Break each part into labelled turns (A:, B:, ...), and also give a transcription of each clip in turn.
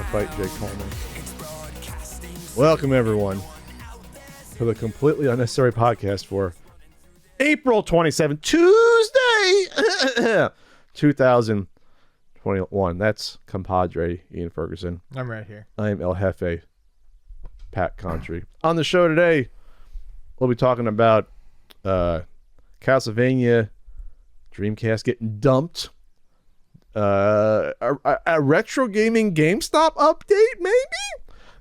A: fight Jake Coleman. Welcome, everyone, to the completely unnecessary podcast for April 27th, Tuesday, 2021. That's compadre Ian Ferguson.
B: I'm right here.
A: I am El Jefe, Pat Contry. On the show today, we'll be talking about Castlevania Dreamcast getting dumped. A retro gaming GameStop update, maybe?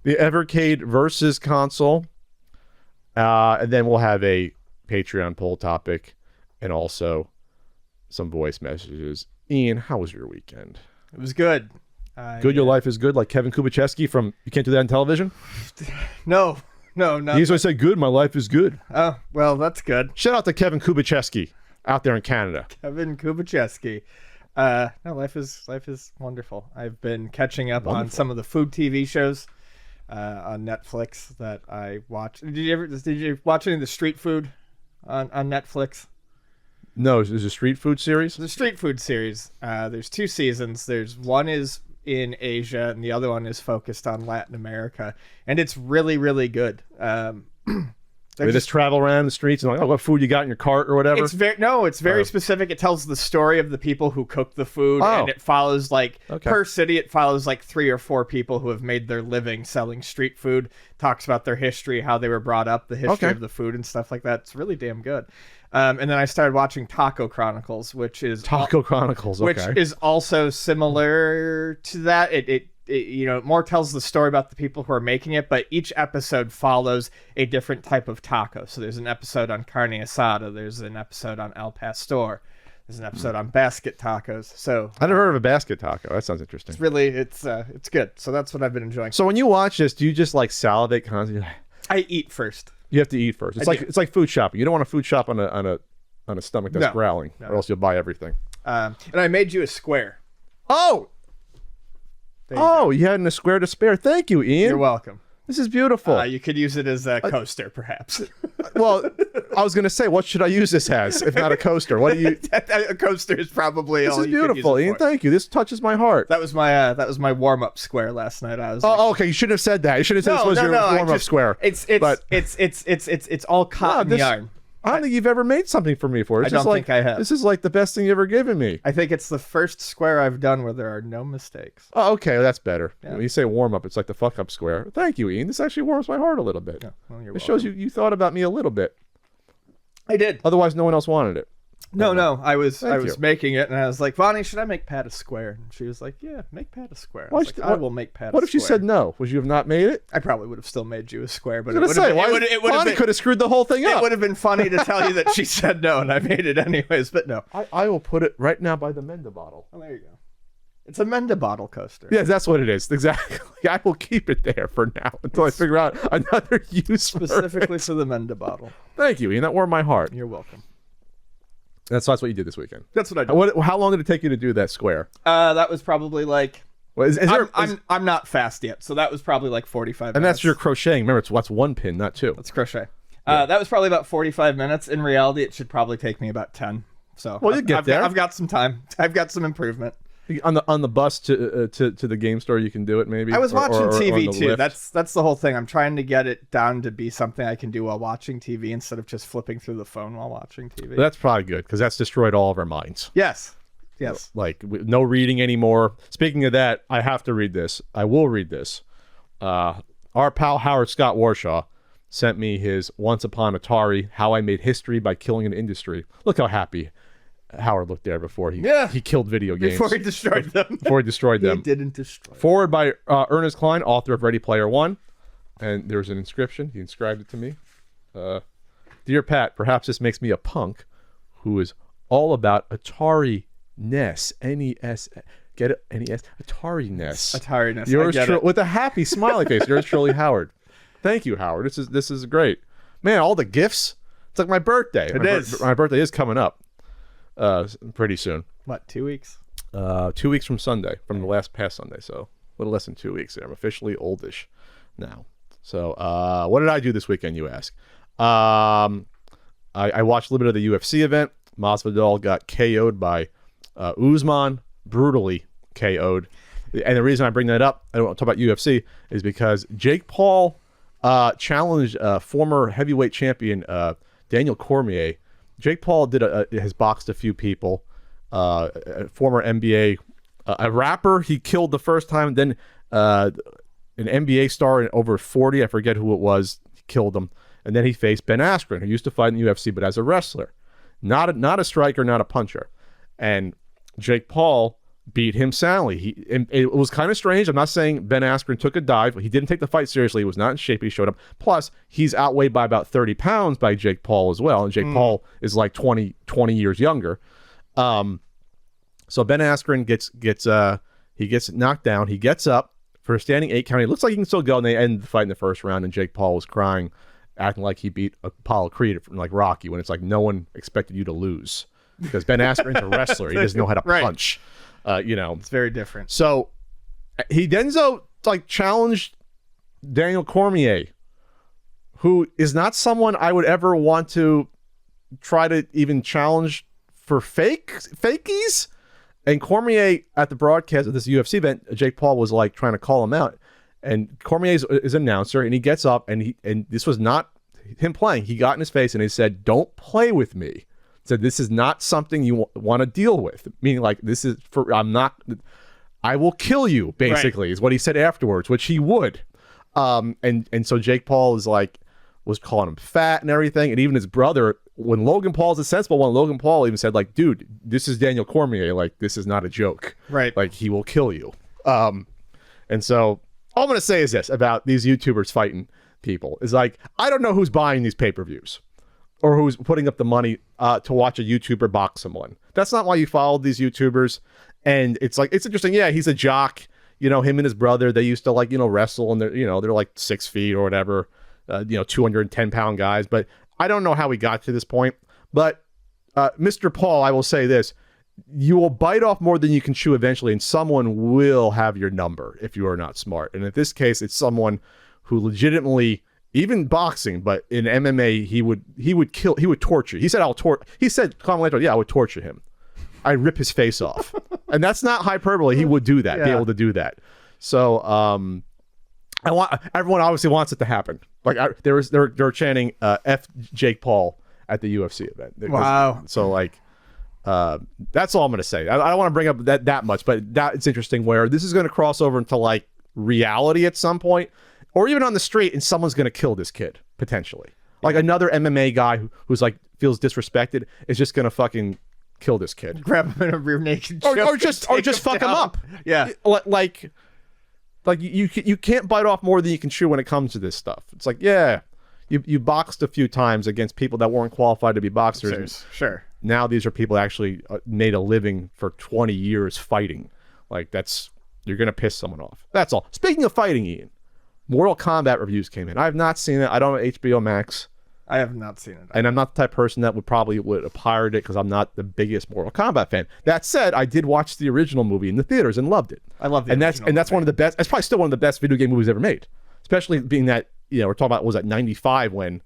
A: The Evercade versus console. And then we'll have a Patreon poll topic and also some voice messages. Ian, how was your weekend?
B: It was good.
A: Your life is good, like Kevin Kubicheski from You Can't Do That on Television?
B: No.
A: He used to say, good, my life is good.
B: Oh, well, that's good.
A: Shout out to Kevin Kubicheski out there in Canada.
B: Kevin Kubicheski. No, life is wonderful. I've been catching up on some of the food TV shows on Netflix that I watch. Did you watch any of the street food on Netflix?
A: No, is it a street food series?
B: The street food series. There's 2 seasons. One is in Asia and the other one is focused on Latin America, and it's really, really good.
A: They just travel around the streets and like, oh, what food you got in your cart or whatever?
B: It's very specific. It tells the story of the people who cook the food, and it follows per city. It follows 3 or 4 people who have made their living selling street food. Talks about their history, how they were brought up, the history of the food and stuff like that. It's really damn good. And then I started watching Taco Chronicles, which is also similar to that. It more tells the story about the people who are making it, but each episode follows a different type of taco. So there's an episode on carne asada, there's an episode on al pastor, there's an episode on basket tacos. So
A: I never heard of a basket taco. That sounds interesting.
B: It's good. So that's what I've been enjoying.
A: So when you watch this, do you just salivate constantly?
B: I eat first.
A: You have to eat first. It's like food shopping. You don't want a food shop on a stomach that's growling, or else you'll buy everything.
B: And I made you a square.
A: You had a square to spare. Thank you, Ian.
B: You're welcome.
A: This is beautiful.
B: You could use it as a coaster, perhaps.
A: Well, I was going to say, what should I use this as, if not a coaster? What do you?
B: A coaster is probably all you could use it for.
A: This is beautiful, Ian. Thank you. This touches my heart.
B: That was my warm-up square last night. I was.
A: Okay. You shouldn't have said that. You should have said this was your warm-up square.
B: It's all cotton yarn.
A: I don't think you've ever made something for me before.
B: I don't think I have.
A: This is the best thing you've ever given me.
B: I think it's the first square I've done where there are no mistakes.
A: Oh, okay. Well, that's better.
B: Yeah.
A: When you say warm up, it's like the fuck up square. Thank you, Ian. This actually warms my heart a little bit.
B: Yeah, well, you're
A: it shows you thought about me a little bit.
B: I did.
A: Otherwise, no one else wanted it.
B: No. I was making it, and I was like, Vonnie, should I make Pat a square? And she was like, yeah, make Pat a square. I will make Pat a square.
A: What if she said no? Would you have not made it?
B: I probably would have still made you a square, but
A: Vonnie could have screwed the whole thing up.
B: It would have been funny to tell you that she said no, and I made it anyways, but no.
A: I will put it right now by the Menda bottle.
B: Oh, there you go. It's a Menda bottle coaster.
A: Yeah, that's what it is. Exactly. I will keep it there for now until I figure out another use
B: specifically for the Menda bottle.
A: Thank you, Ian. That warmed my heart.
B: You're welcome.
A: That's what you did this weekend.
B: That's what I did.
A: How long did it take you to do that square?
B: That was probably I'm not fast yet, so that was probably 45 minutes.
A: And that's your crocheting. Remember, that's 1 pin, not 2.
B: That's crochet. Yeah. That was probably about 45 minutes. In reality, it should probably take me about 10. So
A: you get there.
B: I've got some time. I've got some improvement.
A: On the bus to the game store, you can do it maybe.
B: I was watching TV too. Lift. That's the whole thing. I'm trying to get it down to be something I can do while watching TV instead of just flipping through the phone while watching TV.
A: That's probably good because that's destroyed all of our minds.
B: Yes.
A: No reading anymore. Speaking of that, I have to read this. I will read this. Our pal Howard Scott Warshaw sent me his Once Upon Atari: How I Made History by Killing an Industry. Look how happy Howard looked there before he killed video games.
B: Before he destroyed them.
A: He
B: didn't destroy them.
A: Forward by Ernest Cline, author of Ready Player One. And there's an inscription. He inscribed it to me. Dear Pat, perhaps this makes me a punk who is all about Atari NES. N-E-S. Get it? N-E-S. Atari NES.
B: Atari NES.
A: Yours with a happy smiley face. Yours truly, Howard. Thank you, Howard. This is great. Man, all the gifts. It's like my birthday. My birthday is coming up. Pretty soon.
B: What, 2 weeks?
A: 2 weeks from Sunday, from the past Sunday. So a little less than 2 weeks. I'm officially oldish now. So what did I do this weekend, you ask? I watched a little bit of the UFC event. Masvidal got KO'd by Usman, brutally KO'd. And the reason I bring that up, I don't want to talk about UFC, is because Jake Paul challenged former heavyweight champion Daniel Cormier. Jake Paul has boxed a few people. A former NBA, a rapper he killed the first time, then an NBA star in over 40, I forget who it was, he killed him. And then he faced Ben Askren, who used to fight in the UFC, but as a wrestler. Not a striker, not a puncher. And Jake Paul beat him soundly. It was kind of strange. I'm not saying Ben Askren took a dive. He didn't take the fight seriously. He was not in shape. He showed up. Plus, he's outweighed by about 30 pounds by Jake Paul as well. And Jake Paul is like 20 years younger. So Ben Askren gets knocked down. He gets up for a standing 8 count. It looks like he can still go, and they end the fight in the first round, and Jake Paul was crying, acting like he beat Apollo Creed from like Rocky, when it's like no one expected you to lose, because Ben Askren's a wrestler. He doesn't know how to punch.
B: It's very different.
A: So he then challenged Daniel Cormier, who is not someone I would ever want to try to even challenge for fakies. And Cormier, at the broadcast of this UFC event, Jake Paul was like trying to call him out. And Cormier is an announcer, and he gets up, and this was not him playing. He got in his face and he said, "Don't play with me." He said, "This is not something you want to deal with." Meaning, like, I will kill you, basically, is what he said afterwards, which he would. And so Jake Paul was calling him fat and everything. And even his brother, when Logan Paul's a sensible one, Logan Paul even said, like, "Dude, this is Daniel Cormier. Like, this is not a joke.
B: Right.
A: Like, he will kill you." And so all I'm going to say is this about these YouTubers fighting people is, like, I don't know who's buying these pay-per-views or who's putting up the money to watch a YouTuber box someone. That's not why you followed these YouTubers. And it's like, it's interesting. Yeah, he's a jock. Him and his brother, they used to wrestle, and they're like 6 feet or whatever, 210-pound guys. But I don't know how we got to this point. But Mr. Paul, I will say this. You will bite off more than you can chew eventually, and someone will have your number if you are not smart. And in this case, it's someone who legitimately, even boxing, but in MMA, he would torture. He said, I would torture him. I'd rip his face off. And that's not hyperbole. He would do that, be able to do that. So everyone obviously wants it to happen. Like they're chanting F Jake Paul at the UFC event.
B: Wow.
A: So that's all I'm going to say. I don't want to bring up that much, but it's interesting where this is going to cross over into like reality at some point, or even on the street, and someone's going to kill this kid potentially. Like another MMA guy who's like feels disrespected is just going to fucking kill this kid.
B: Grab him in a rear naked
A: choke, or just fuck him up.
B: Yeah.
A: Like you can't bite off more than you can chew when it comes to this stuff. It's like, yeah, you boxed a few times against people that weren't qualified to be boxers.
B: Sure.
A: Now these are people actually made a living for 20 years fighting. Like you're going to piss someone off. That's all. Speaking of fighting, Ian, Mortal Kombat reviews came in. I have not seen it. I don't have HBO Max.
B: I have not seen it.
A: And I'm not the type of person that would have pirated it because I'm not the biggest Mortal Kombat fan. That said, I did watch the original movie in the theaters and loved it.
B: I love it.
A: And that's one of the best. It's probably still one of the best video game movies ever made. Especially being that, we're talking about, was that 95 when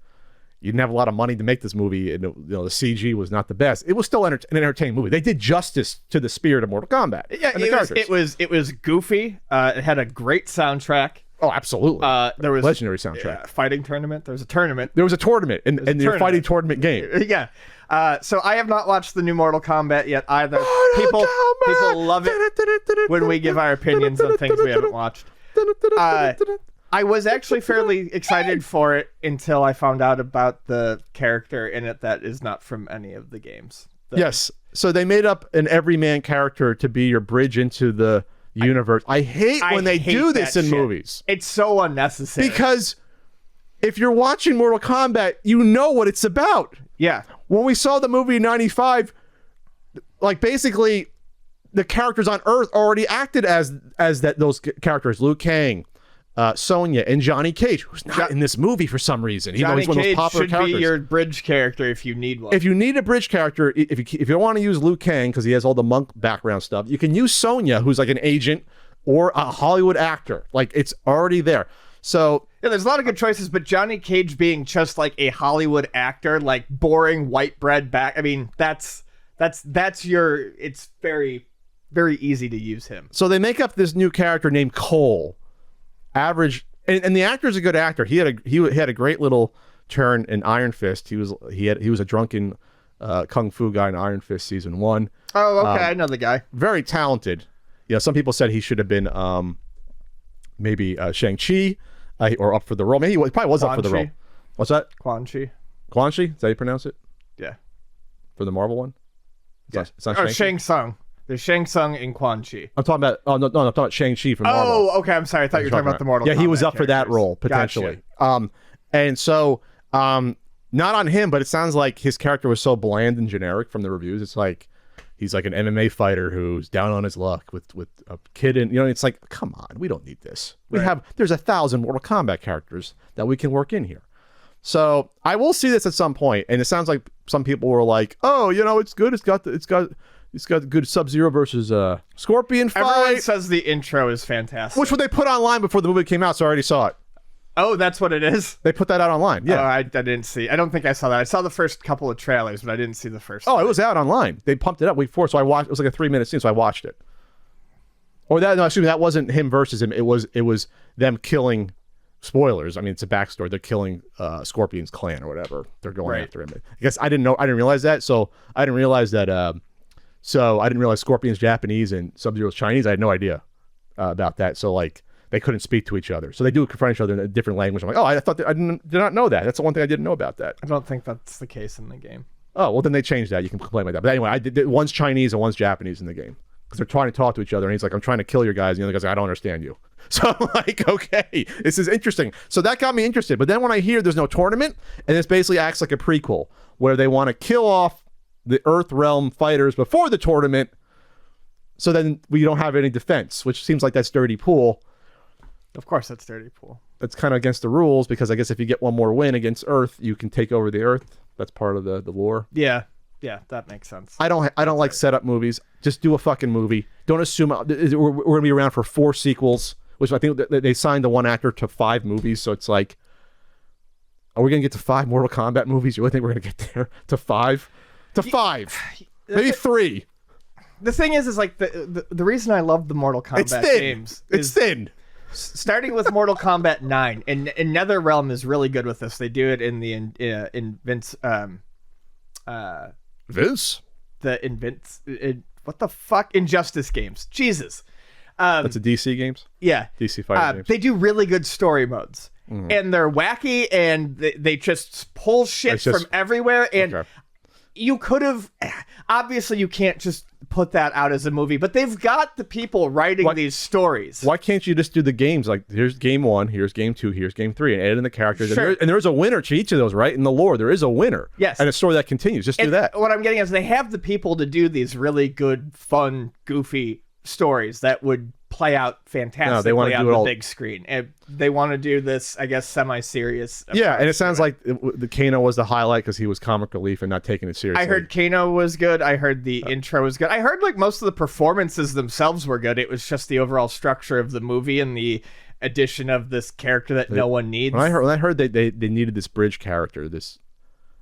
A: you didn't have a lot of money to make this movie, and the CG was not the best. It was still an entertaining movie. They did justice to the spirit of Mortal Kombat.
B: Yeah, it was goofy. It had a great soundtrack.
A: Oh, absolutely.
B: There was
A: legendary soundtrack.
B: Fighting tournament. There was a tournament.
A: There was a tournament in your fighting tournament game.
B: Yeah. So I have not watched the new Mortal Kombat yet either. People love it when we give our opinions on things we haven't watched. I was actually fairly excited for it until I found out about the character in it that is not from any of the games.
A: Yes. So they made up an everyman character to be your bridge into the universe. I hate when they do this in movies.
B: It's so unnecessary.
A: Because if you're watching Mortal Kombat, you know what it's about.
B: Yeah.
A: When we saw the movie in 95, like basically the characters on Earth already acted as those characters. Liu Kang, Sonya, and Johnny Cage, who's not in this movie for some reason. Even though he's one of those popular characters.
B: Should be your bridge character if you need one.
A: If you need a bridge character, if you don't want to use Liu Kang because he has all the monk background stuff, you can use Sonya, who's like an agent or a Hollywood actor. Like, it's already there. So
B: yeah, there's a lot of good choices, but Johnny Cage being just like a Hollywood actor, like boring white bread back. I mean, that's your. It's very very easy to use him.
A: So they make up this new character named Cole. Average, and the actor's a good actor. He had a great little turn in Iron Fist. He was a drunken kung fu guy in Iron Fist season 1.
B: Oh, okay, I know the guy.
A: Very talented. You know, some people said he should have been maybe Shang-Chi or up for the role. Maybe he probably was up for the role. What's that?
B: Quan Chi.
A: Quan Chi? Is that how you pronounce it?
B: Yeah.
A: For the Marvel one?
B: Yes. It's not Shang Tsung. There's Shang Tsung and Quan Chi.
A: I'm talking about. Oh no, I'm talking about Shang-Chi from Marvel.
B: Oh, okay. I'm sorry. I thought you were talking about the Mortal Kombat.
A: Yeah, he was up for that role potentially.
B: Gotcha.
A: And so not on him, but it sounds like his character was so bland and generic from the reviews. It's like he's like an MMA fighter who's down on his luck with a kid, and it's like, come on, we don't need this. There's 1,000 Mortal Kombat characters that we can work in here. So I will see this at some point, and it sounds like some people were like, "Oh, it's good. It's got good Sub-Zero versus Scorpion fight."
B: Everyone says the intro is fantastic.
A: Which they put online before the movie came out, so I already saw it.
B: Oh, that's what it is?
A: They put that out online. Yeah.
B: Oh, I didn't see. I don't think I saw that. I saw the first couple of trailers, but I didn't see the first.
A: Oh, it was out online. They pumped it up week 4, so I watched. It was like a 3-minute scene, so I watched it. Or that wasn't him versus him. It was them killing. Spoilers. I mean, it's a backstory. They're killing Scorpion's clan or whatever. They're going after him. I guess I didn't realize that. So I didn't realize that. So I didn't realize Scorpion's Japanese and Sub-Zero's Chinese. I had no idea about that. So like they couldn't speak to each other. So they do confront each other in a different language. I'm like, oh, I thought I did not know that. That's the one thing I didn't know about that.
B: I don't think that's the case in the game.
A: Oh, well, then they changed that. You can complain about that. But anyway, one's Chinese and one's Japanese in the game. Because they're trying to talk to each other, and he's like, I'm trying to kill your guys. And the other guy's like, I don't understand you. So I'm like, okay, this is interesting. So that got me interested. But then when I hear there's no tournament, and this basically acts like a prequel, where they want to kill off the Earth Realm fighters before the tournament, so then we don't have any defense, which seems like that's dirty pool.
B: Of course that's dirty pool.
A: That's kind of against the rules, because I guess if you get one more win against Earth, you can take over the Earth. That's part of the lore.
B: Yeah. Yeah, that makes sense.
A: I don't like setup movies. Just do a fucking movie. Don't assume we're going to be around for 4 sequels, which I think they signed the one actor to 5 movies. So it's like, are we going to get to 5 Mortal Kombat movies? You really think we're going to get there to 5? To 5, maybe 3.
B: The thing is like the reason I love the Mortal Kombat games.
A: It's thin.
B: Starting with Mortal Kombat 9, and NetherRealm is really good with this. They do it in the what the fuck? Injustice games. Jesus.
A: That's a DC games?
B: Yeah.
A: DC fighting games.
B: They do really good story modes. And they're wacky, and they just pull shit from everywhere. And you could have... Obviously, you can't just put that out as a movie, but they've got the people writing these stories.
A: Why can't you just do the games? Like, here's game 1, here's game 2, here's game 3, and add in the characters.
B: Sure.
A: And there's a winner to each of those, right? In the lore, there is a winner.
B: Yes.
A: And a story that continues. Just do that.
B: What I'm getting is they have the people to do these really good, fun, goofy stories that would play out fantastically on the big screen. And they want to do this, I guess, semi-serious.
A: Yeah, and it sounds like the Kano was the highlight because he was comic relief and not taking it seriously.
B: I heard Kano was good. I heard the intro was good. I heard like most of the performances themselves were good. It was just the overall structure of the movie and the addition of this character that no one needs.
A: When I heard they needed this bridge character,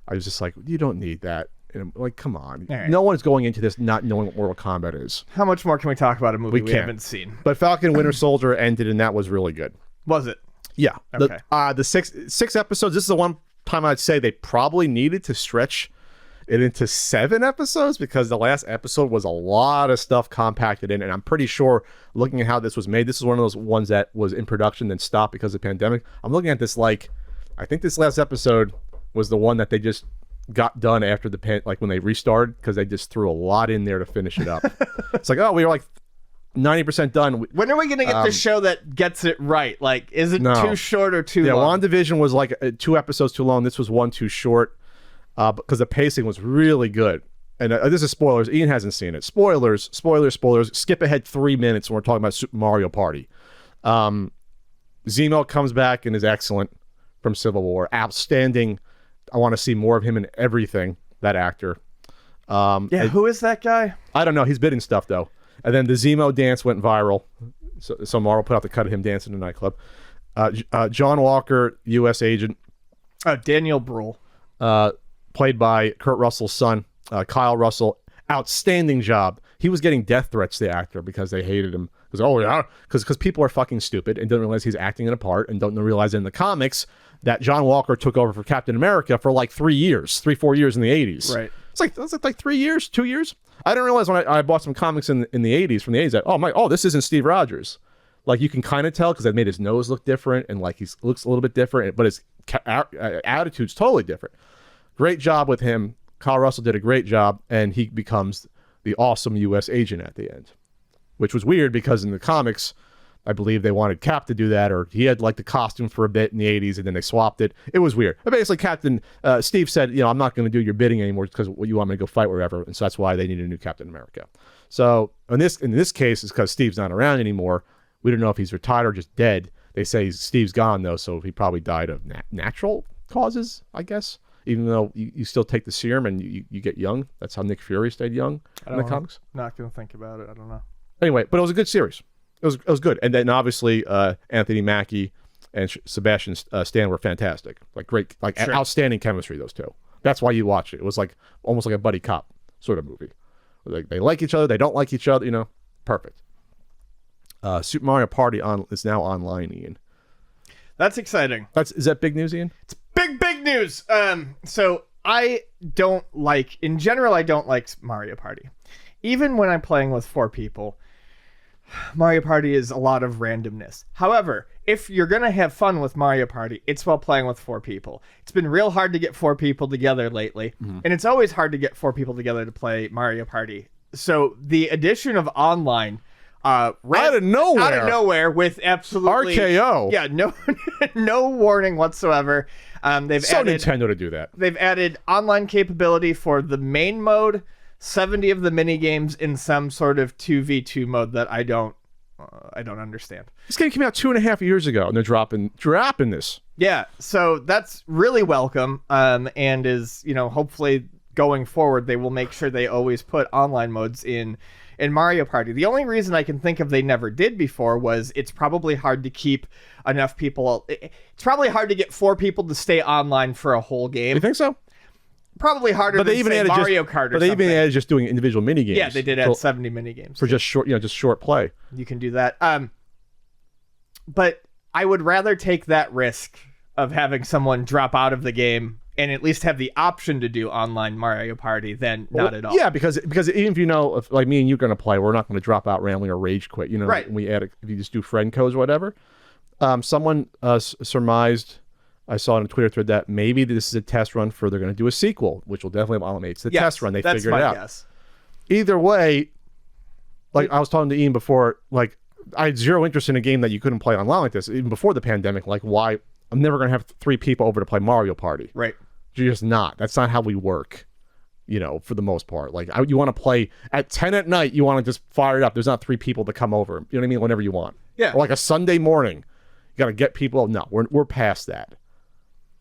A: I was just like, you don't need that. And I'm like, come on. Right. No one's going into this not knowing what Mortal Kombat is.
B: How much more can we talk about a movie we haven't seen?
A: But Falcon Winter Soldier ended, and that was really good.
B: Was it?
A: Yeah.
B: Okay.
A: The six episodes, this is the one time I'd say they probably needed to stretch it into 7 episodes, because the last episode was a lot of stuff compacted in. And I'm pretty sure, looking at how this was made, this is one of those ones that was in production then stopped because of the pandemic. I'm looking at this like, I think this last episode was the one that they just got done after when they restarted, because they just threw a lot in there to finish it up. It's like, oh, we were like 90% done.
B: When are we going to get the show that gets it right? Like, is it too short or too long?
A: WandaVision was like 2 episodes too long. This was 1 too short, because the pacing was really good. And this is spoilers. Ian hasn't seen it. Spoilers. Skip ahead 3 minutes when we're talking about Super Mario Party. Zemo comes back and is excellent from Civil War. Outstanding. I want to see more of him in everything, that actor.
B: Who is that guy?
A: I don't know. He's been in stuff, though. And then the Zemo dance went viral. So Marvel put out the cut of him dancing in a nightclub. John Walker, U.S. agent.
B: Daniel Bruhl.
A: Played by Kurt Russell's son, Kyle Russell. Outstanding job. He was getting death threats to the actor because they hated him. Because people are fucking stupid and don't realize he's acting in a part and don't realize in the comics that John Walker took over for Captain America for like 4 years in the 80s.
B: Right.
A: It's like 3 years, 2 years. I didn't realize when I bought some comics in the 80s, from the 80s, that, this isn't Steve Rogers. Like, you can kind of tell because they made his nose look different and like he looks a little bit different, but his attitude's totally different. Great job with him. Kyle Russell did a great job, and he becomes the awesome U.S. agent at the end, which was weird because in the comics, I believe they wanted Cap to do that, or he had like the costume for a bit in the 80s, and then they swapped it. It was weird. But basically, Steve said, I'm not going to do your bidding anymore because you want me to go fight wherever, and so that's why they needed a new Captain America. So in this case, it's because Steve's not around anymore. We don't know if he's retired or just dead. They say Steve's gone, though, so he probably died of natural causes, I guess. Even though you still take the serum and you get young. That's how Nick Fury stayed young in the comics.
B: Not going to think about it. I don't know.
A: Anyway, but it was a good series. It was good. And then obviously Anthony Mackie and Sebastian Stan were fantastic. Like great, like sure. Outstanding chemistry, those two. That's why you watch it. It was like almost like a buddy cop sort of movie. Like they like each other, they don't like each other, perfect. Super Mario Party is now online, Ian.
B: That's exciting.
A: Is that big news, Ian?
B: It's big news. So I don't like Mario Party. Even when I'm playing with 4 people, Mario Party is a lot of randomness. However, if you're going to have fun with Mario Party, it's while playing with 4 people. It's been real hard to get 4 people together lately, and it's always hard to get 4 people together to play Mario Party. So the addition of online out of nowhere with absolutely
A: RKO.
B: Yeah, no warning whatsoever. They've added
A: Nintendo to do that.
B: They've added online capability for the main mode, 70 of the mini games in some sort of 2v2 mode that I don't understand.
A: This game came out 2.5 years ago, and they're dropping this.
B: Yeah, so that's really welcome, and is hopefully going forward they will make sure they always put online modes in Mario Party. The only reason I can think of they never did before was it's probably hard to keep enough people. It's probably hard to get 4 people to stay online for a whole game.
A: You think so?
B: Probably harder than say Mario Kart or something.
A: But they even added just doing individual mini games.
B: Yeah, they did add 70 mini games
A: for just short play.
B: You can do that. But I would rather take that risk of having someone drop out of the game and at least have the option to do online Mario Party than not at all.
A: Yeah, because even if if like me and you're going to play, we're not going to drop out randomly or rage quit.
B: Right.
A: And we add if you just do friend codes or whatever. Someone surmised, I saw in a Twitter thread, that maybe this is a test run for they're going to do a sequel, which will definitely have online. It's the test run. They figured it out. Guess. Either way, like I was talking to Ian before, like I had zero interest in a game that you couldn't play online like this, even before the pandemic. Like, why? I'm never going to have 3 people over to play Mario Party.
B: Right.
A: You're just not. That's not how we work, for the most part. Like, you want to play at 10 at night, you want to just fire it up. There's not 3 people to come over. You know what I mean? Whenever you want.
B: Yeah.
A: Or like a Sunday morning, you got to get people. No, we're past that.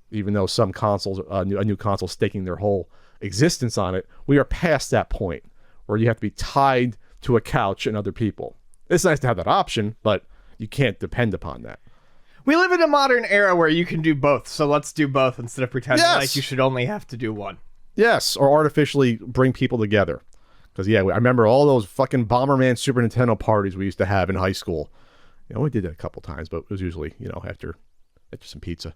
A: Even though some consoles, a new console staking their whole existence on it, we are past that point where you have to be tied to a couch and other people. It's nice to have that option, but you can't depend upon that.
B: We live in a modern era where you can do both, so let's do both instead of pretending like you should only have to do one.
A: Yes, or artificially bring people together. Because, I remember all those fucking Bomberman Super Nintendo parties we used to have in high school. We did that a couple times, but it was usually, after some pizza.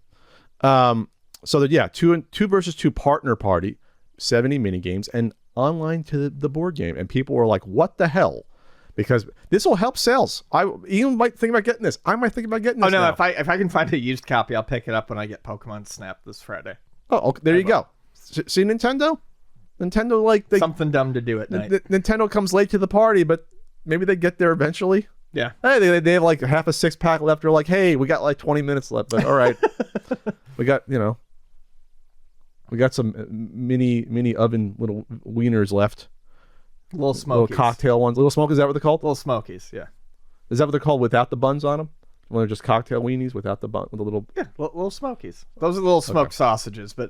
A: So, 2 versus 2 partner party, 70 minigames, and online to the board game. And people were like, what the hell? Because this will help sales. Ian might think about getting this. I might think about getting this.
B: Oh no!
A: Now.
B: If I can find a used copy, I'll pick it up when I get Pokemon Snap this Friday.
A: Oh, okay, there you go. See, Nintendo, like
B: something dumb to do at night.
A: Nintendo comes late to the party, but maybe they get there eventually.
B: Yeah.
A: Hey, they have like half a 6-pack left. They're like, hey, we got like 20 minutes left, but all right, we got some mini oven little wieners left.
B: Little Smokies.
A: Little cocktail ones. Little Smokies, is that what they're called?
B: Little Smokies, yeah.
A: Is that what they're called without the buns on them? When they're just cocktail weenies without the bun, with a little...
B: Yeah, Little Smokies. Those are little smoked sausages, but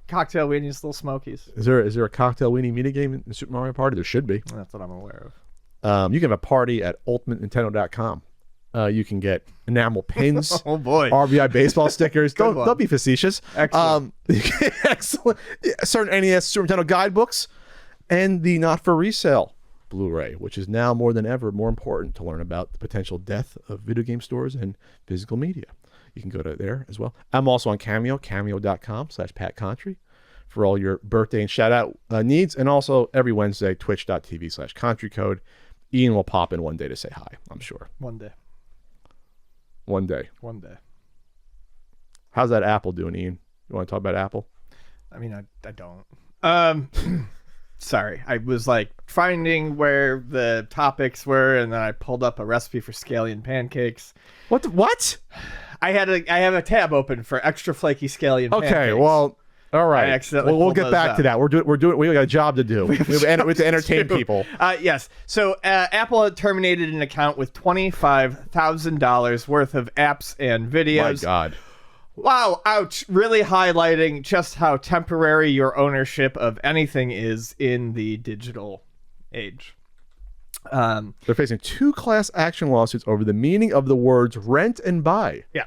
B: cocktail weenies, Little Smokies.
A: Is there a cocktail weenie minigame in Super Mario Party? There should be.
B: That's what I'm aware
A: of. You can have a party at ultimatenintendo.com. You can get enamel pins.
B: Oh boy.
A: RBI baseball stickers. Don't be facetious.
B: Excellent.
A: Excellent. Certain NES Super Nintendo guidebooks. And the not for resale Blu-ray, which is now more than ever more important to learn about the potential death of video game stores and physical media. You can go to there as well. I'm also on Cameo, cameo.com/PatContry for all your birthday and shout-out needs. And also every Wednesday, twitch.tv/ContryCode. Ian will pop in one day to say hi, I'm sure.
B: One day.
A: One day.
B: One day.
A: How's that Apple doing, Ian? You want to talk about Apple?
B: I mean, I don't. Sorry. I was like finding where the topics were, and then I pulled up a recipe for scallion pancakes.
A: What?
B: I have a tab open for extra flaky scallion pancakes.
A: Okay, well, all right. We'll get back to that. We got a job to do. We have to entertain people.
B: Yes. So Apple terminated an account with $25,000 worth of apps and videos.
A: My God.
B: Wow, ouch. Really highlighting just how temporary your ownership of anything is in the digital age.
A: They're facing 2 class action lawsuits over the meaning of the words rent and buy.
B: Yeah.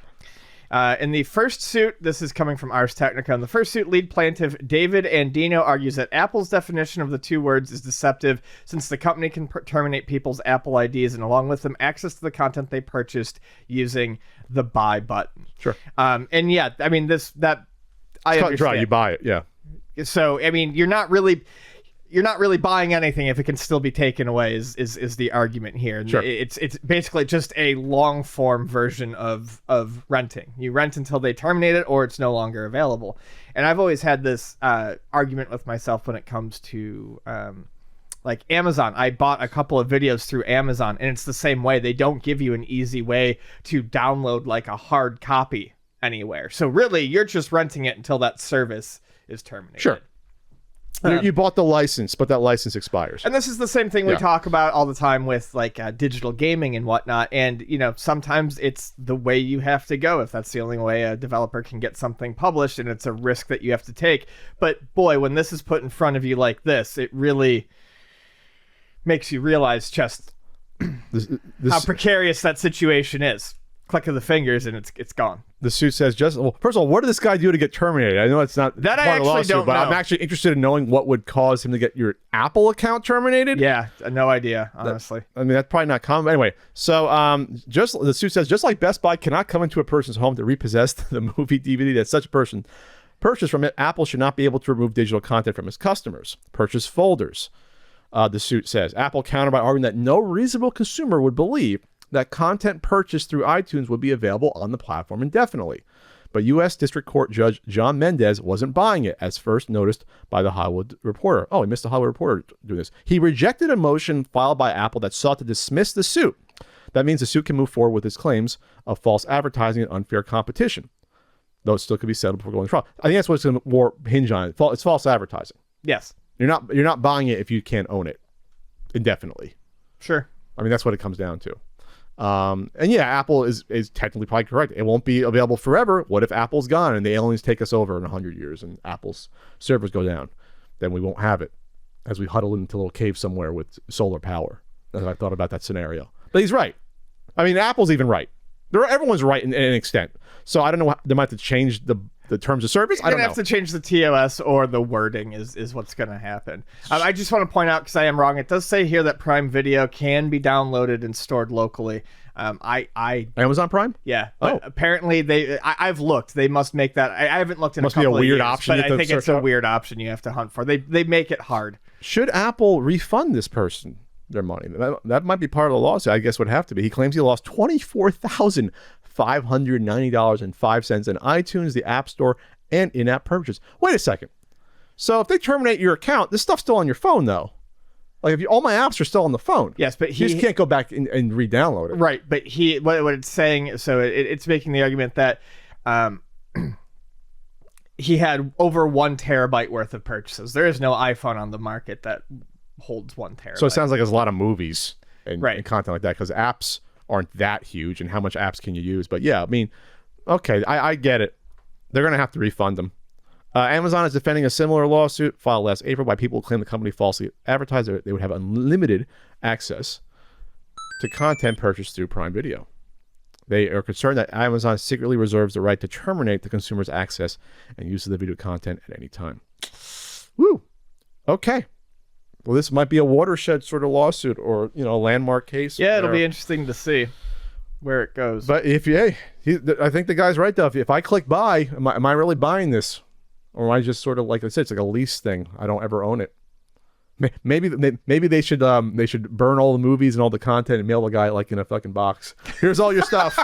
B: In the first suit, this is coming from Ars Technica. In the first suit, lead plaintiff David Andino argues that Apple's definition of the 2 words is deceptive since the company can terminate people's Apple IDs and along with them access to the content they purchased using the buy button.
A: Sure.
B: And yeah, I mean, I understand.
A: Dry, you buy it, yeah.
B: So, I mean, you're not really buying anything if it can still be taken away is the argument here. And
A: sure.
B: It's basically just a long form version of renting. You rent until they terminate it or it's no longer available. And I've always had this argument with myself when it comes to like Amazon. I bought a couple of videos through Amazon and it's the same way. They don't give you an easy way to download like a hard copy anywhere. So really you're just renting it until that service is terminated.
A: Sure. You bought the license, but that license expires.
B: And this is the same thing we talk about all the time with like digital gaming and whatnot. And, you know, sometimes it's the way you have to go if that's the only way a developer can get something published and it's a risk that you have to take. But boy, when this is put in front of you like this, it really makes you realize just how precarious that situation is. Click of the fingers and it's gone.
A: The suit says first of all, what did this guy do to get terminated? I know it's not
B: that
A: part
B: I
A: of the lawsuit,
B: don't
A: but
B: know.
A: I'm actually interested in knowing what would cause him to get your Apple account terminated.
B: Yeah, no idea, honestly.
A: I mean, that's probably not common. Anyway, so the suit says just like Best Buy cannot come into a person's home to repossess the movie DVD that such a person purchased from it, Apple should not be able to remove digital content from its customers. Purchase folders. The suit says Apple countered by arguing that no reasonable consumer would believe that content purchased through iTunes would be available on the platform indefinitely. But U.S. District Court Judge John Mendez wasn't buying it, as first noticed by the Hollywood Reporter. Oh, he missed the Hollywood Reporter doing this. He rejected a motion filed by Apple that sought to dismiss the suit. That means the suit can move forward with its claims of false advertising and unfair competition, though it still could be settled before going to trial. I think that's what's going to more hinge on it. It's false advertising.
B: Yes.
A: You're not buying it if you can't own it indefinitely.
B: Sure.
A: I mean, that's what it comes down to. And yeah, Apple is technically probably correct. It won't be available forever. What if Apple's gone and the aliens take us over in 100 years and Apple's servers go down? Then we won't have it as we huddle into a little cave somewhere with solar power. As I thought about that scenario. But he's right. I mean, Apple's even right. Everyone's right in an extent. So I don't know. They might have to change the terms of service. I don't know.
B: You're going to have to change the TOS or the wording is what's going to happen. I just want to point out, because I am wrong, it does say here that Prime Video can be downloaded and stored locally.
A: Amazon Prime?
B: Yeah. But apparently I've looked. They must make that. I haven't looked in
A: must
B: a couple
A: be a weird
B: of years,
A: option.
B: But I think it's a weird option you have to hunt for. They make it hard.
A: Should Apple refund this person their money? That might be part of the lawsuit. I guess would have to be. He claims he lost $24,590.05 in iTunes, the App Store, and in-app purchases. Wait a second. So if they terminate your account, this stuff's still on your phone, though. Like all my apps are still on the phone.
B: Yes, but
A: you just can't go back and re-download it.
B: Right, but what it's saying, so it's making the argument that he had over 1 terabyte worth of purchases. There is no iPhone on the market that holds 1 terabyte.
A: So it sounds like there's a lot of movies and content like that, because apps aren't that huge, and how much apps can you use? But yeah, I mean, okay, I get it. They're going to have to refund them. Amazon is defending a similar lawsuit filed last April by people who claim the company falsely advertised that they would have unlimited access to content purchased through Prime Video. They are concerned that Amazon secretly reserves the right to terminate the consumer's access and use of the video content at any time. Woo! Okay. well, this might be a watershed sort of lawsuit or, you know, a landmark case.
B: Yeah, it'll be interesting to see where it goes.
A: But if I think the guy's right, though. If I click buy, am I really buying this? Or am I just sort of, like I said, it's like a lease thing. I don't ever own it. Maybe they should burn all the movies and all the content and mail the guy like in a fucking box. Here's all your stuff.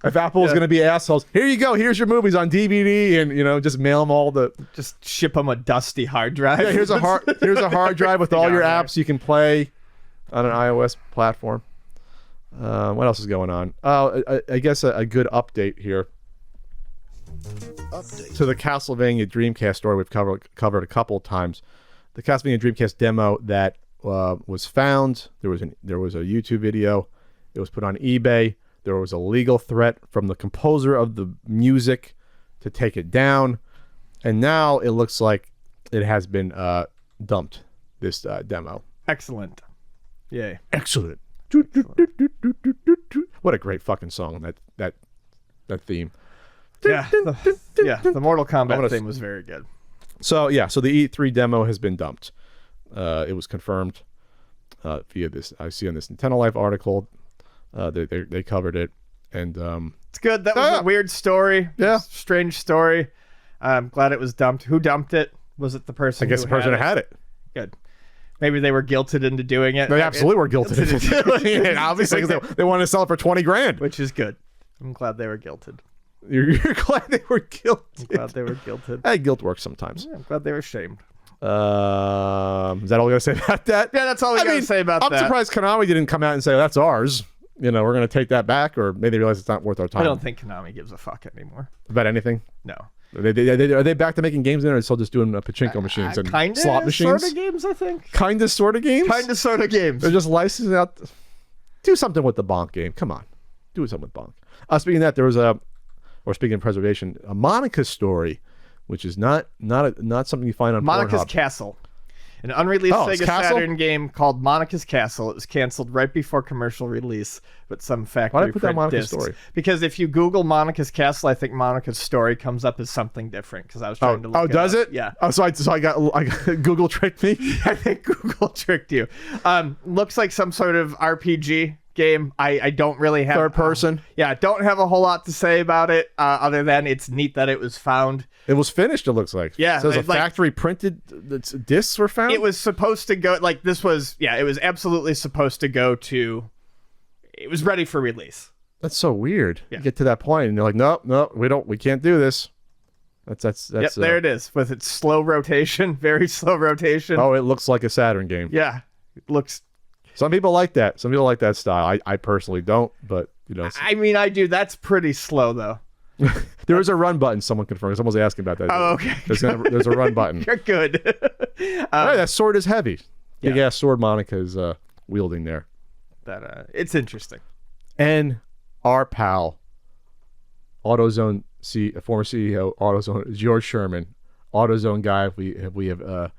A: If Apple's going to be assholes, here you go. Here's your movies on DVD, and, you know, just mail them all
B: just ship them a dusty hard drive.
A: Yeah, here's a hard drive with all your apps you can play on an iOS platform. What else is going on? I guess a good update here. To the Castlevania Dreamcast story we've covered a couple of times. The Castlevania Dreamcast demo that was found. There was a YouTube video. It was put on eBay. There was a legal threat from the composer of the music to take it down, and now it looks like it has been dumped. This demo.
B: Excellent. Yay.
A: Excellent. What a great fucking song that theme.
B: Yeah. The Mortal Kombat theme was very good.
A: So the E3 demo has been dumped. It was confirmed via this. I see on this Nintendo Life article. They covered it, and
B: it's good. That was a weird story.
A: Yeah,
B: strange story. I'm glad it was dumped. Who dumped it? Was it the person?
A: I guess the person who had it.
B: Good. Maybe they were guilted into doing it.
A: They absolutely were guilted into doing it. Obviously, because they wanted to sell it for $20,000,
B: which is good. I'm glad they were guilted.
A: You're glad they were guilted.
B: I'm glad they were guilted.
A: Hey, guilt works sometimes.
B: Yeah, I'm glad they were shamed.
A: Is that all we got to say about that?
B: Yeah, that's all we got to say about that.
A: I'm surprised Konami didn't come out and say, oh, that's ours. You know, we're going to take that back, or maybe they realize it's not worth our time.
B: I don't think Konami gives a fuck anymore.
A: About anything?
B: No.
A: Are they back to making games in, or are they still just doing pachinko machines and slot machines?
B: Sort of games, I think.
A: Kind of, sort of games?
B: Kind of, sort of games.
A: They're just licensing out. Do something with the Bonk game. Come on. Do something with Bonk. Speaking of that, there was speaking of preservation, a Monica's story, which is not something you find on
B: Monica's
A: Pornhub.
B: Castle. An unreleased Sega Saturn game called Monica's Castle. It was canceled right before commercial release, but some factory
A: Why did I put that Monica's
B: discs.
A: story?
B: Because if you Google Monica's Castle, I think Monica's story comes up as something different. Because I was trying to look.
A: Oh, does it?
B: Yeah.
A: Oh, so I got Google tricked me.
B: I think Google tricked you. Looks like some sort of RPG game. I don't really have
A: third person.
B: Don't have a whole lot to say about it other than it's neat that it was found.
A: It was finished, it looks like.
B: Yeah.
A: It says factory printed discs were found.
B: It was supposed to go it was absolutely supposed to go to, it was ready for release.
A: That's so weird.
B: Yeah.
A: You get to that point and you're like, no, we can't do this. That's
B: yep, there it is with its slow rotation, very slow rotation.
A: Oh, it looks like a Saturn game.
B: Yeah. It looks.
A: Some people like that. Some people like that style. I personally don't, but you know.
B: I mean, I do. That's pretty slow though.
A: There is a run button. Someone confirmed. Someone's asking about that.
B: Oh, okay.
A: There's a run button.
B: You're good.
A: Hey, that sword is heavy. Big ass sword Monica is wielding there.
B: It's interesting.
A: And our pal, AutoZone former CEO AutoZone, George Sherman, AutoZone guy. We have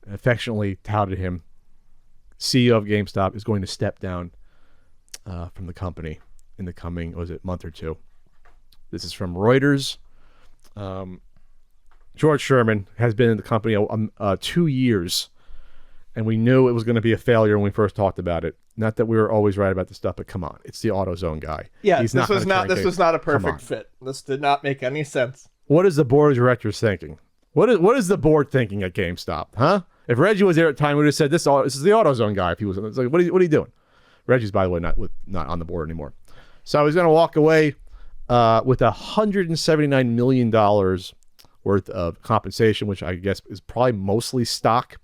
A: affectionately touted him. CEO of GameStop is going to step down from the company in the coming month or two. This is from Reuters. George Sherman has been in the company 2 years, and we knew it was going to be a failure when we first talked about it. Not that we were always right about this stuff, but come on, it's the AutoZone guy.
B: Yeah, this was not a perfect fit. This did not make any sense.
A: What is the board of directors thinking? What is the board thinking at GameStop? Huh? If Reggie was there at the time, we would have said this is the AutoZone guy. If he was, it's like, what are you doing? Reggie's, by the way, not on the board anymore. So he's going to walk away with $179 million worth of compensation, which I guess is probably mostly stock.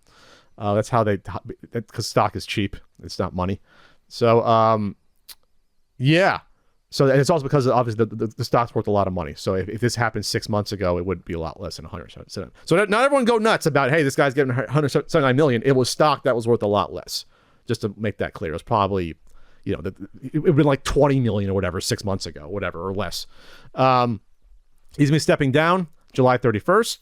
A: That's how because stock is cheap. It's not money. So, yeah. So it's also because obviously the stock's worth a lot of money. So if this happened 6 months ago, it would be a lot less than 100%. So not everyone go nuts about, hey, this guy's getting 179 million. It was stock that was worth a lot less. Just to make that clear, it was probably, it would have been like 20 million or whatever 6 months ago, whatever, or less. He's going to be stepping down July 31st,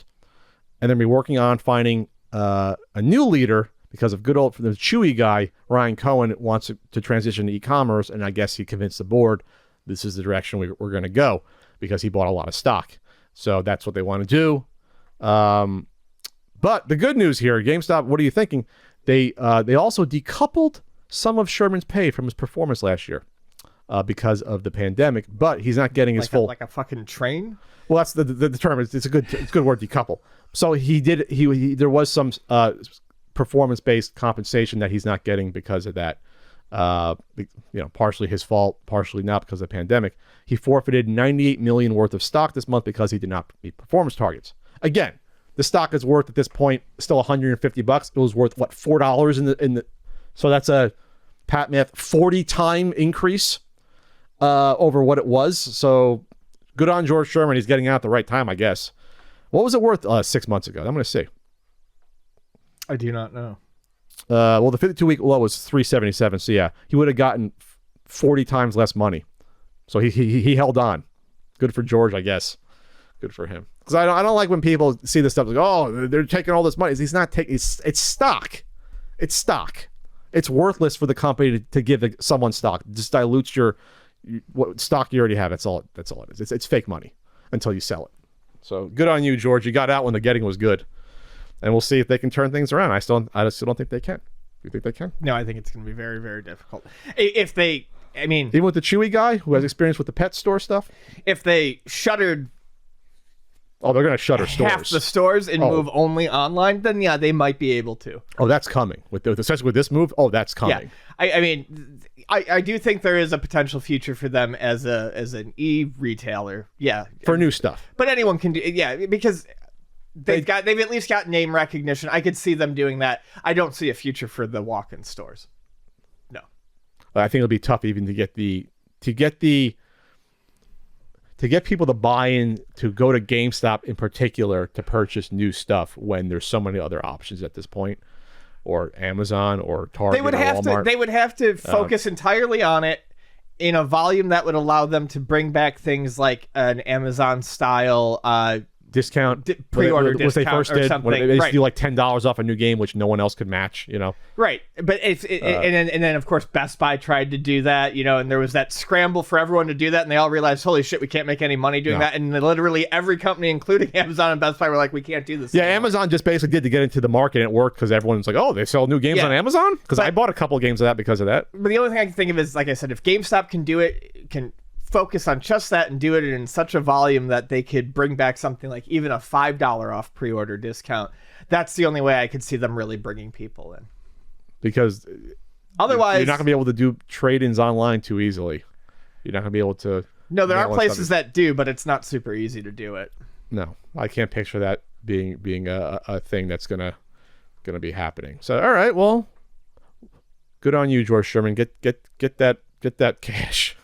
A: and then be working on finding a new leader because of good old the Chewy guy, Ryan Cohen, wants to transition to e-commerce, and I guess he convinced the board this is the direction we're going to go because he bought a lot of stock. So that's what they want to do. But the good news here, GameStop, what are you thinking? They also decoupled some of Sherman's pay from his performance last year because of the pandemic, but he's not getting his full...
B: Like a fucking train?
A: Well, that's the term. It's a good word, decouple. So there was some performance-based compensation that he's not getting because of that. Partially his fault, partially not because of the pandemic. He forfeited $98 million worth of stock this month because he did not meet performance targets. Again, the stock is worth at this point still $150. It was worth what, $4 in the so that's a pat math 40-time increase over what it was. So good on George Sherman. He's getting out at the right time, I guess. What was it worth 6 months ago? I'm going to see.
B: I do not know.
A: Well, the 52-week low was 377. So yeah, he would have gotten 40 times less money. So he held on. Good for George, I guess. Good for him. Because I don't like when people see this stuff like, oh, they're taking all this money. He's not taking. It's stock. It's stock. It's worthless for the company to give someone stock. It just dilutes what stock you already have. That's all it is. It's fake money until you sell it. So good on you, George. You got out when the getting was good. And we'll see if they can turn things around. I still don't think they can. You think they can?
B: No, I think it's going to be very, very difficult. If they, I mean...
A: Even with the Chewy guy who has experience with the pet store stuff?
B: If they shuttered...
A: Oh, they're going to shutter stores.
B: Half the stores and move only online, then yeah, they might be able to.
A: Oh, that's coming. Especially with this move, that's coming.
B: Yeah. I mean, I do think there is a potential future for them as an e-retailer. Yeah.
A: For new stuff.
B: But anyone can do... Yeah, because... They've at least got name recognition. I could see them doing that. I don't see a future for the walk-in stores. No.
A: I think it'll be tough even to get people to buy in to go to GameStop in particular to purchase new stuff when there's so many other options at this point, or Amazon or Target or Walmart.
B: They would have to focus entirely on it in a volume that would allow them to bring back things like an Amazon style
A: discount
B: pre-order discount
A: they first
B: or
A: did
B: something.
A: They used to do like $10 off a new game, which no one else could match.
B: Right. But and then of course Best Buy tried to do that. And there was that scramble for everyone to do that, and they all realized, holy shit, we can't make any money doing that. And literally every company, including Amazon and Best Buy, were like, we can't do this.
A: Yeah, anymore. Amazon just basically did to get into the market, and it worked because everyone's like, oh, they sell new games on Amazon? Because I bought a couple of games of that because of that.
B: But the only thing I can think of is, like I said, if GameStop can do it, can focus on just that and do it in such a volume that they could bring back something like even a $5 off pre-order discount. That's the only way I could see them really bringing people in.
A: Because
B: otherwise,
A: you're not going to be able to do trade-ins online too easily. You're not going to be able to...
B: No, there are places that do, but it's not super easy to do it.
A: No, I can't picture that being a thing that's gonna be happening. So, all right, well, good on you, George Sherman. Get that cash.